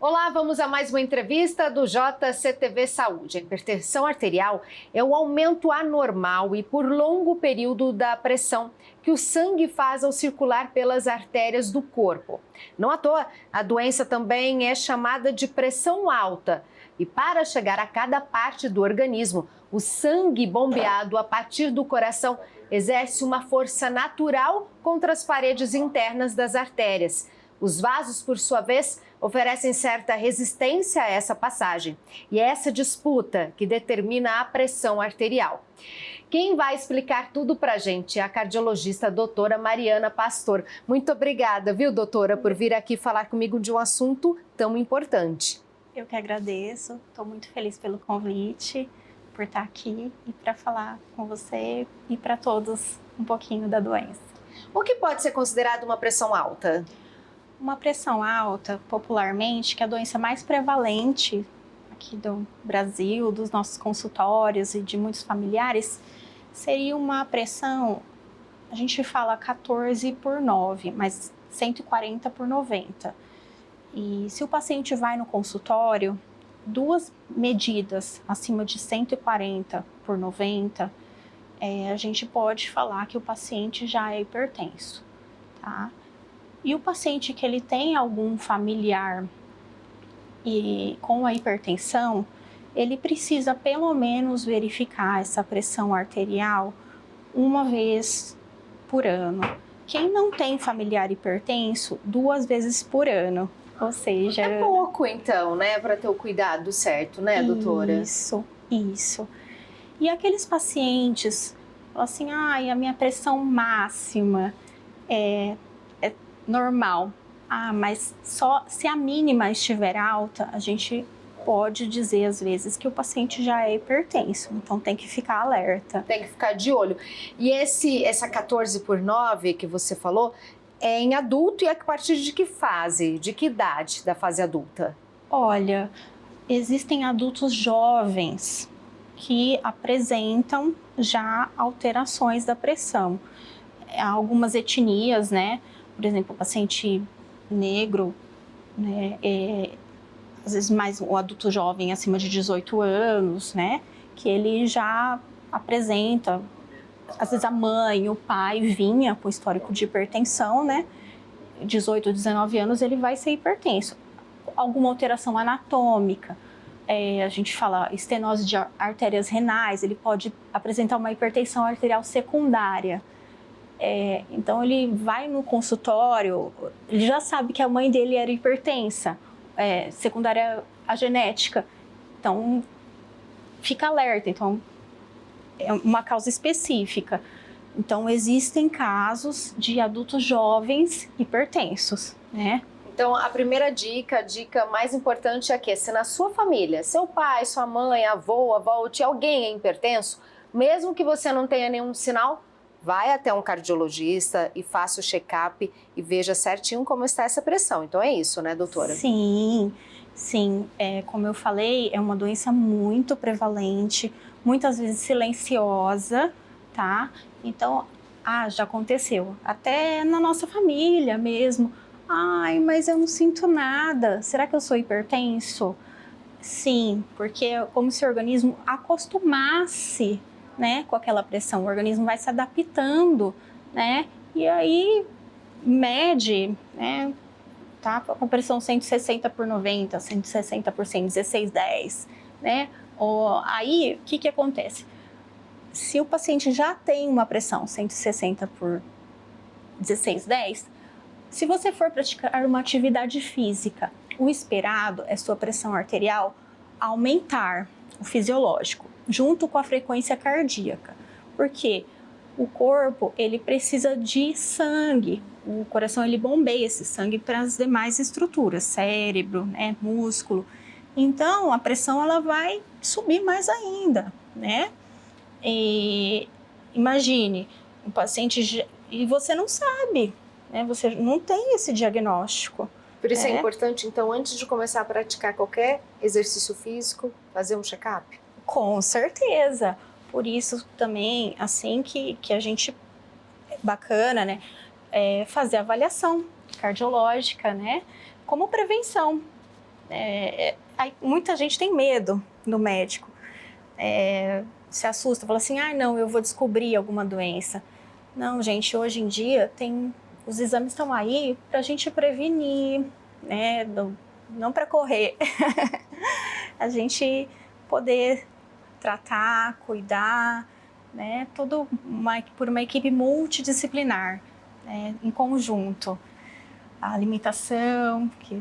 Olá, vamos a mais uma entrevista do JCTV Saúde. A hipertensão arterial é o aumento anormal e por longo período da pressão que o sangue faz ao circular pelas artérias do corpo. Não à toa, a doença também é chamada de pressão alta. E para chegar a cada parte do organismo, o sangue bombeado a partir do coração exerce uma força natural contra as paredes internas das artérias. Os vasos, por sua vez, oferecem certa resistência a essa passagem. E é essa disputa que determina a pressão arterial. Quem vai explicar tudo pra gente é a cardiologista doutora Mariana Pastor. Muito obrigada, viu, doutora, por vir aqui falar comigo de um assunto tão importante. Eu que agradeço, estou muito feliz pelo convite, por estar aqui e para falar com você e para todos um pouquinho da doença. O que pode ser considerado uma pressão alta? Uma pressão alta, popularmente, que é a doença mais prevalente aqui do Brasil, dos nossos consultórios e de muitos familiares, seria uma pressão, a gente fala 14/9, mas 140/90. E se o paciente vai no consultório, duas medidas acima de 140/90, a gente pode falar que o paciente já é hipertenso, tá? E o paciente que ele tem algum familiar com a hipertensão, ele precisa pelo menos verificar essa pressão arterial uma vez por ano. Quem não tem familiar hipertenso, 2 vezes por ano. Ou seja... É pouco, então, né? Para ter o cuidado certo, né, doutora? Isso. E aqueles pacientes, falam assim, a minha pressão máxima é normal. Mas só se a mínima estiver alta, a gente pode dizer, às vezes, que o paciente já é hipertenso. Então, tem que ficar alerta. Tem que ficar de olho. E essa 14/9 que você falou... é em adulto e a partir de que fase, de que idade da fase adulta? Olha, existem adultos jovens que apresentam já alterações da pressão. Algumas etnias, né? Por exemplo, o paciente negro, né? Às vezes mais o adulto jovem acima de 18 anos, né? Que ele já apresenta... Às vezes a mãe, o pai vinha com histórico de hipertensão, né? 18, 19 anos ele vai ser hipertenso. Alguma alteração anatômica, a gente fala estenose de artérias renais, ele pode apresentar uma hipertensão arterial secundária. Então ele vai no consultório, ele já sabe que a mãe dele era hipertensa, secundária à genética. Então fica alerta, então é uma causa específica. Então, existem casos de adultos jovens hipertensos, né? Então, a primeira dica, a dica mais importante é que se na sua família, seu pai, sua mãe, avô, avó, alguém é hipertenso, mesmo que você não tenha nenhum sinal, vai até um cardiologista e faça o check-up e veja certinho como está essa pressão. Então, é isso, né, doutora? Sim. Como eu falei, é uma doença muito prevalente, muitas vezes silenciosa, tá? Então, já aconteceu. Até na nossa família mesmo. Mas eu não sinto nada. Será que eu sou hipertenso? Sim, porque é como se o organismo acostumasse, né, com aquela pressão. O organismo vai se adaptando, né? E aí, mede, né? Tá? Com pressão 160/90, 160/100, 16/10, né? Aí, o que acontece? Se o paciente já tem uma pressão 160/16/10, se você for praticar uma atividade física, o esperado é sua pressão arterial aumentar, o fisiológico, junto com a frequência cardíaca. Porque o corpo, ele precisa de sangue. O coração, ele bombeia esse sangue para as demais estruturas, cérebro, né, músculo. Então, a pressão, ela vai subir mais ainda, né? Imagine, um paciente, e você não sabe, né? Você não tem esse diagnóstico. Por isso é importante, então, antes de começar a praticar qualquer exercício físico, fazer um check-up? Com certeza. Por isso também, assim que a gente, bacana, né? Fazer avaliação cardiológica, né? Como prevenção. Muita gente tem medo do médico, se assusta, fala assim, não, eu vou descobrir alguma doença. Não, gente, hoje em dia os exames estão aí para a gente prevenir, né? Não para correr. A gente poder tratar, cuidar, né? Por uma equipe multidisciplinar, né? Em conjunto. A alimentação, que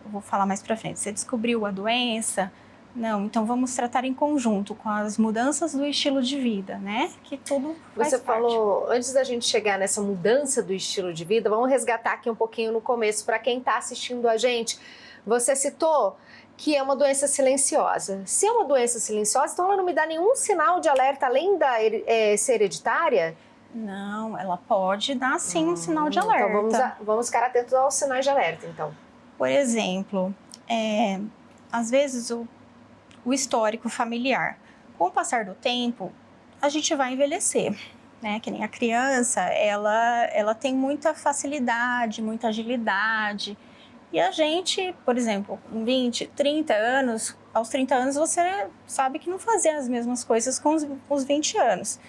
eu vou falar mais para frente. Você descobriu a doença? Não, então vamos tratar em conjunto com as mudanças do estilo de vida, né? Que tudo faz Você parte. falou, antes da gente chegar nessa mudança do estilo de vida, vamos resgatar aqui um pouquinho no começo, para quem está assistindo a gente. Você citou que é uma doença silenciosa. Se é uma doença silenciosa, então ela não me dá nenhum sinal de alerta além da ser hereditária? Não, ela pode dar sim um sinal de alerta. Então vamos ficar atentos aos sinais de alerta, então. Por exemplo, às vezes o histórico familiar. Com o passar do tempo, a gente vai envelhecer, né? Que nem a criança, ela tem muita facilidade, muita agilidade. E a gente, por exemplo, com 20, 30 anos, aos 30 anos você sabe que não fazia as mesmas coisas com os 20 anos.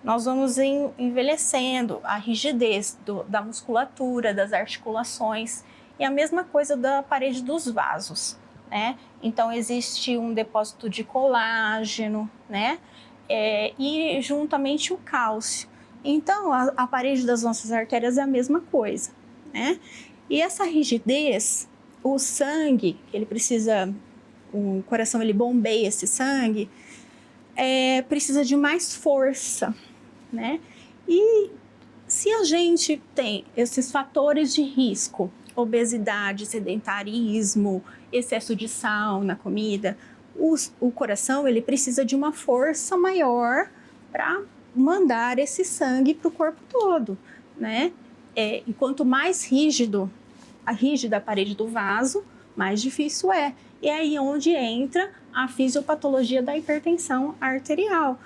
Nós vamos envelhecendo, a rigidez da musculatura, das articulações, e a mesma coisa da parede dos vasos, né? Então, existe um depósito de colágeno, né? E juntamente o cálcio. Então, a parede das nossas artérias é a mesma coisa, né? E essa rigidez, o sangue, ele precisa, o coração ele bombeia esse sangue, precisa de mais força, né? E se a gente tem esses fatores de risco, obesidade, sedentarismo, excesso de sal na comida, o coração ele precisa de uma força maior para mandar esse sangue para o corpo todo, né? E quanto mais rígida a parede do vaso, mais difícil é. E é aí onde entra a fisiopatologia da hipertensão arterial.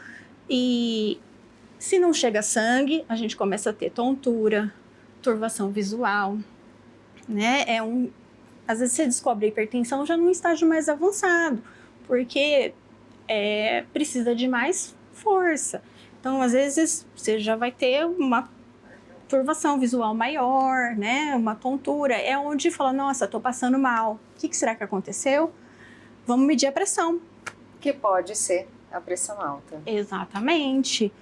E se não chega sangue, a gente começa a ter tontura, turvação visual, né? Às vezes você descobre a hipertensão já num estágio mais avançado, porque precisa de mais força. Então, às vezes, você já vai ter uma turvação visual maior, né? Uma tontura. É onde fala, nossa, estou passando mal. O que será que aconteceu? Vamos medir a pressão. Que pode ser a pressão alta. Exatamente.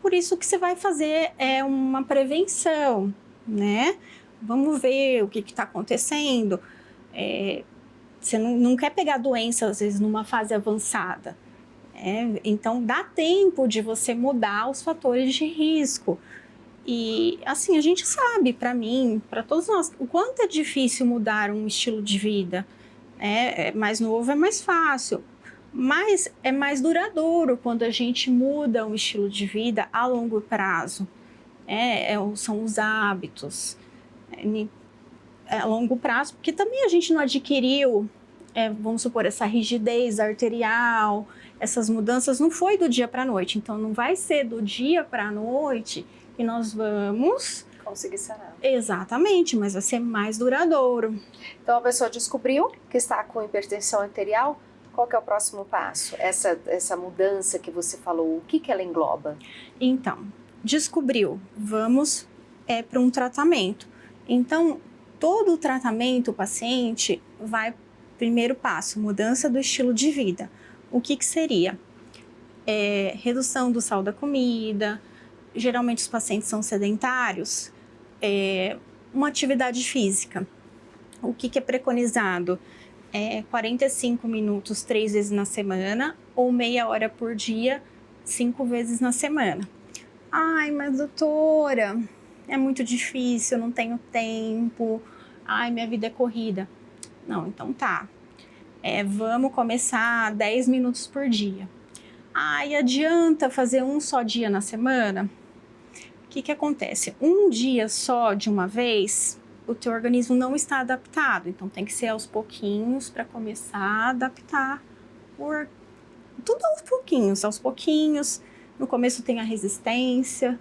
Por isso que você vai fazer uma prevenção, né? Vamos ver o que está acontecendo. Você não quer pegar doença, às vezes, numa fase avançada. Então, dá tempo de você mudar os fatores de risco. E, assim, a gente sabe, para mim, para todos nós, o quanto é difícil mudar um estilo de vida. Mais novo é mais fácil, mas é mais duradouro quando a gente muda um estilo de vida a longo prazo. São os hábitos. A longo prazo, porque também a gente não adquiriu, vamos supor, essa rigidez arterial, essas mudanças não foi do dia para a noite. Então, não vai ser do dia para a noite que nós vamos conseguir sarar. Exatamente, mas vai ser mais duradouro. Então, a pessoa descobriu que está com hipertensão arterial. Qual que é o próximo passo? Essa mudança que você falou, o que ela engloba? Então, descobriu, vamos para um tratamento. Então, todo o tratamento, o paciente vai, primeiro passo, mudança do estilo de vida. O que seria? Redução do sal da comida, geralmente os pacientes são sedentários, uma atividade física. O que é preconizado? 45 minutos 3 vezes na semana ou meia hora por dia, 5 vezes na semana. Ai, mas doutora, é muito difícil, eu não tenho tempo, ai, minha vida é corrida. Não, então tá. Vamos começar 10 minutos por dia. Ai, adianta fazer um só dia na semana? O que acontece? Um dia só de uma vez, o teu organismo não está adaptado. Então, tem que ser aos pouquinhos para começar a adaptar. Tudo aos pouquinhos. No começo tem a resistência,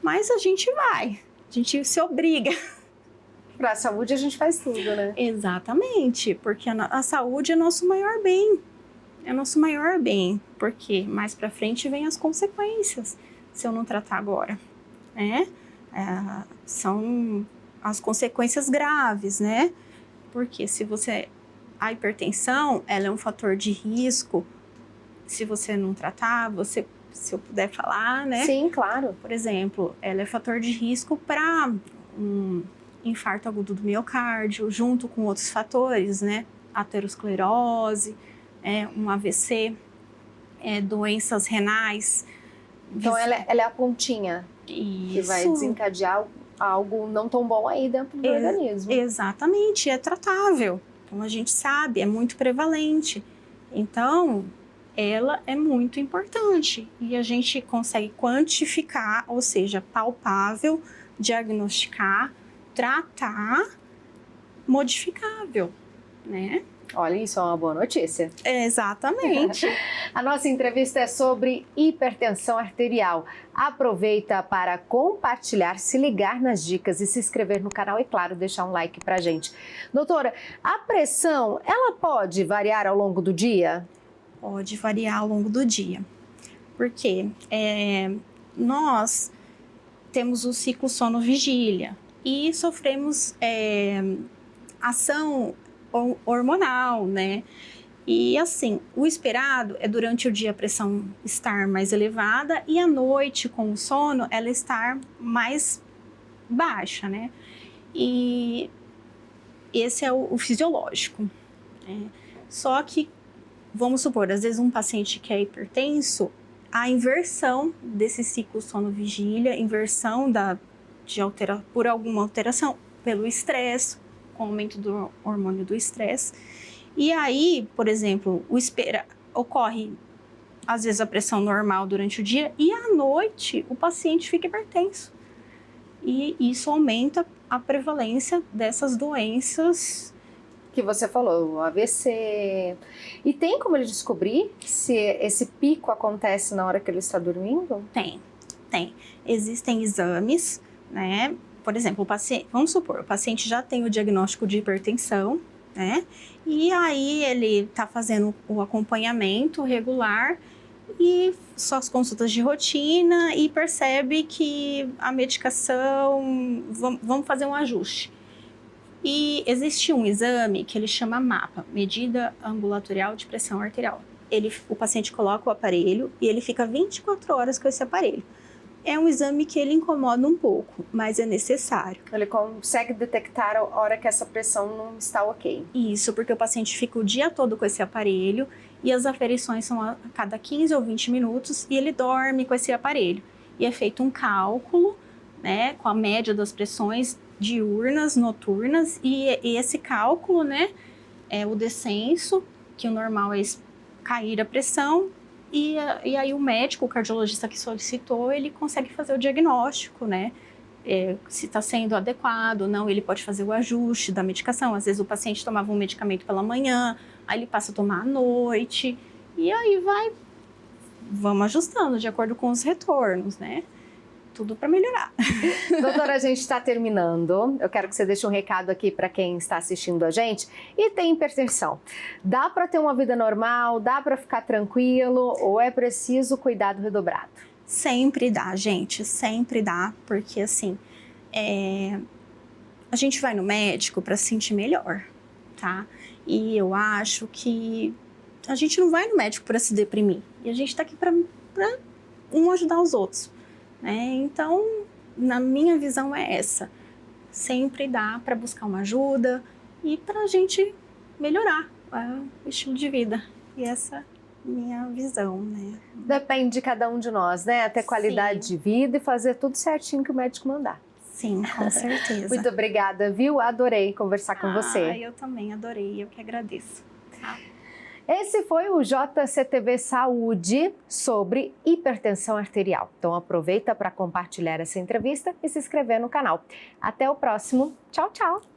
mas a gente vai. A gente se obriga. Para a saúde a gente faz tudo, né? Exatamente, porque a saúde é nosso maior bem. É nosso maior bem, porque mais para frente vem as consequências se eu não tratar agora, né? São as consequências graves, né? Porque a hipertensão, ela é um fator de risco. Se você não tratar, se eu puder falar, né? Sim, claro. Por exemplo, ela é fator de risco para um infarto agudo do miocárdio, junto com outros fatores, né? Aterosclerose, um AVC, doenças renais. Então, ela é a pontinha que vai desencadear algo não tão bom aí dentro do organismo. Exatamente, é tratável. Então, a gente sabe, é muito prevalente. Então, ela é muito importante. E a gente consegue quantificar, ou seja, palpável, diagnosticar, tratar, modificável, né? Olha, isso é uma boa notícia. Exatamente. A nossa entrevista é sobre hipertensão arterial. Aproveita para compartilhar, se ligar nas dicas e se inscrever no canal e, claro, deixar um like pra gente. Doutora, a pressão, ela pode variar ao longo do dia? Pode variar ao longo do dia. Porque nós temos o ciclo sono-vigília e sofremos ação hormonal, né? E assim, o esperado é durante o dia a pressão estar mais elevada e à noite, com o sono, ela estar mais baixa, né? E esse é o fisiológico, né? Só que, vamos supor, às vezes um paciente que é hipertenso, a inversão desse ciclo sono-vigília, inversão por alguma alteração, pelo estresse, com o aumento do hormônio do estresse. E aí, por exemplo, ocorre, às vezes, a pressão normal durante o dia e à noite o paciente fica hipertenso. E isso aumenta a prevalência dessas doenças que você falou, o AVC. E tem como ele descobrir se esse pico acontece na hora que ele está dormindo? Tem. Existem exames, né? Por exemplo, vamos supor, o paciente já tem o diagnóstico de hipertensão, né? E aí ele está fazendo o acompanhamento regular e suas consultas de rotina e percebe que a medicação, vamos fazer um ajuste. E existe um exame que ele chama MAPA, Medida Ambulatorial de Pressão Arterial. O paciente coloca o aparelho e ele fica 24 horas com esse aparelho. É um exame que ele incomoda um pouco, mas é necessário. Ele consegue detectar a hora que essa pressão não está ok. Isso, porque o paciente fica o dia todo com esse aparelho e as aferições são a cada 15 ou 20 minutos e ele dorme com esse aparelho. E é feito um cálculo, né, com a média das pressões diurnas, noturnas, e esse cálculo, né, é o descenso, que o normal é cair a pressão, e aí o médico, o cardiologista que solicitou, ele consegue fazer o diagnóstico, né, se está sendo adequado ou não, ele pode fazer o ajuste da medicação. Às vezes o paciente tomava um medicamento pela manhã, aí ele passa a tomar à noite, e aí vamos ajustando de acordo com os retornos, né? Tudo para melhorar. Doutora, a gente está terminando. Eu quero que você deixe um recado aqui para quem está assistindo a gente e tem hipertensão. Dá para ter uma vida normal? Dá para ficar tranquilo? Ou é preciso cuidado redobrado? Sempre dá, gente. Sempre dá, porque assim, a gente vai no médico para se sentir melhor, tá? E eu acho que a gente não vai no médico para se deprimir. E a gente está aqui para um ajudar os outros. Então, na minha visão é essa. Sempre dá para buscar uma ajuda e para a gente melhorar o estilo de vida. E essa é a minha visão, né? Depende de cada um de nós, né? Ter qualidade de vida e fazer tudo certinho que o médico mandar. Sim, com certeza. Muito obrigada, viu? Adorei conversar com você. Eu também adorei, eu que agradeço. Esse foi o JCTV Saúde sobre hipertensão arterial. Então aproveita para compartilhar essa entrevista e se inscrever no canal. Até o próximo. Tchau, tchau!